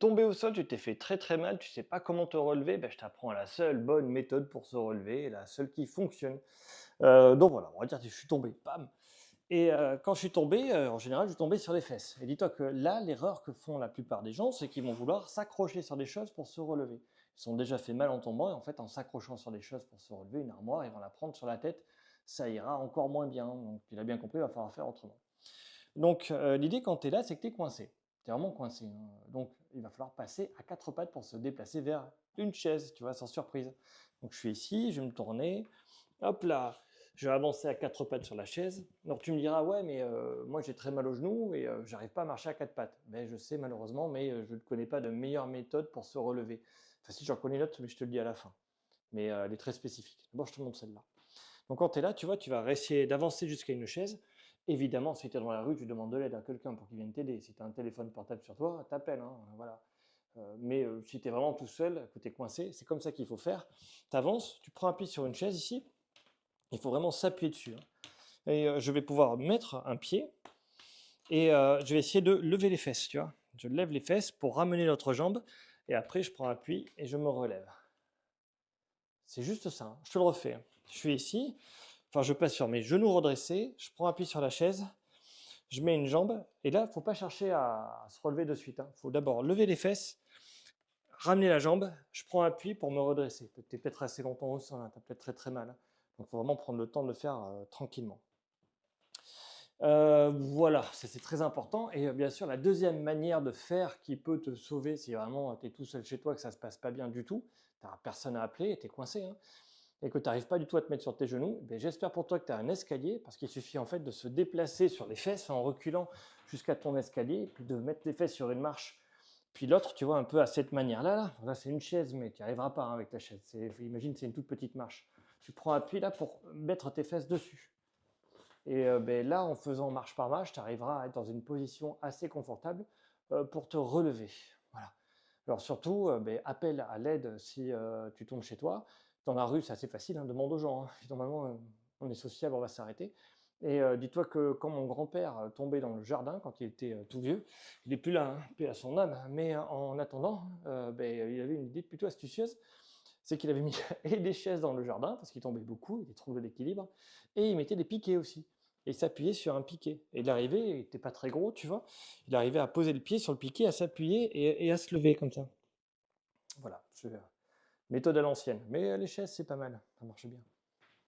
tombé au sol, tu t'es fait très très mal, tu sais pas comment te relever, ben, je t'apprends la seule bonne méthode pour se relever, la seule qui fonctionne. Donc voilà, on va dire que je suis tombé, bam. Et quand je suis tombé, en général, je suis tombé sur les fesses. Et dis-toi que là, l'erreur que font la plupart des gens, c'est qu'ils vont vouloir s'accrocher sur des choses pour se relever. Ils sont déjà fait mal en tombant, et en fait, en s'accrochant sur des choses pour se relever, une armoire, ils vont la prendre sur la tête, ça ira encore moins bien. Donc, il a bien compris, il va falloir faire autrement. Donc, l'idée quand tu es là, c'est que tu es coincé. Tu es vraiment coincé, hein. Donc, il va falloir passer à quatre pattes pour se déplacer vers une chaise, tu vois, sans surprise. Donc, je suis ici, je vais me tourner, hop là, je vais avancer à quatre pattes sur la chaise. Alors, tu me diras, ouais, mais moi j'ai très mal au genou et j'arrive pas à marcher à quatre pattes. Ben, je sais malheureusement, mais je ne connais pas de meilleure méthode pour se relever. Enfin, si j'en connais une autre, mais je te le dis à la fin. Mais elle est très spécifique. D'abord, je te montre celle-là. Donc quand tu es là, tu vois, tu vas essayer d'avancer jusqu'à une chaise. Évidemment, si tu es dans la rue, tu demandes de l'aide à quelqu'un pour qu'il vienne t'aider. Si tu as un téléphone portable sur toi, t'appelles, hein, voilà. Mais si tu es vraiment tout seul, que tu es coincé, c'est comme ça qu'il faut faire. Tu avances, tu prends appui sur une chaise ici, il faut vraiment s'appuyer dessus, hein. Et je vais pouvoir mettre un pied et je vais essayer de lever les fesses, tu vois. Je lève les fesses pour ramener l'autre jambe et après je prends appui et je me relève. C'est juste ça, hein. Je te le refais, hein. Je suis ici, enfin je passe sur mes genoux redressés, je prends appui sur la chaise, je mets une jambe, et là, il ne faut pas chercher à se relever de suite, hein. Il faut d'abord lever les fesses, ramener la jambe, je prends appui pour me redresser. Tu es peut-être resté longtemps au sol, hein, tu as peut-être très très mal, hein. Donc il faut vraiment prendre le temps de le faire tranquillement. Voilà, ça c'est très important. Et bien sûr, la deuxième manière de faire qui peut te sauver si vraiment tu es tout seul chez toi, que ça ne se passe pas bien du tout, tu n'as personne à appeler, tu es coincé, hein, et que tu n'arrives pas du tout à te mettre sur tes genoux, ben, j'espère pour toi que tu as un escalier, parce qu'il suffit en fait de se déplacer sur les fesses en reculant jusqu'à ton escalier, puis de mettre les fesses sur une marche, puis l'autre, tu vois, un peu à cette manière-là. Là c'est une chaise, mais tu n'y arriveras pas, hein, avec la chaise. Imagine, c'est une toute petite marche. Tu prends appui là pour mettre tes fesses dessus. Et ben, là, en faisant marche par marche, tu arriveras à être dans une position assez confortable pour te relever. Voilà. Alors surtout, ben, appelle à l'aide si tu tombes chez toi. Dans la rue, c'est assez facile, hein, demande aux gens, hein. Normalement, on est sociable, on va s'arrêter. Et dis-toi que quand mon grand-père tombait dans le jardin, quand il était tout vieux, il n'est plus là, hein, paix à son âme, mais en attendant, ben, il avait une idée plutôt astucieuse, c'est qu'il avait mis et des chaises dans le jardin, parce qu'il tombait beaucoup, il trouvait l'équilibre, et il mettait des piquets aussi. Et il s'appuyait sur un piquet. Et il arrivait, il n'était pas très gros, tu vois, il arrivait à poser le pied sur le piquet, à s'appuyer et à se lever comme ça. Voilà, méthode à l'ancienne. Mais les chaises, c'est pas mal, ça marche bien.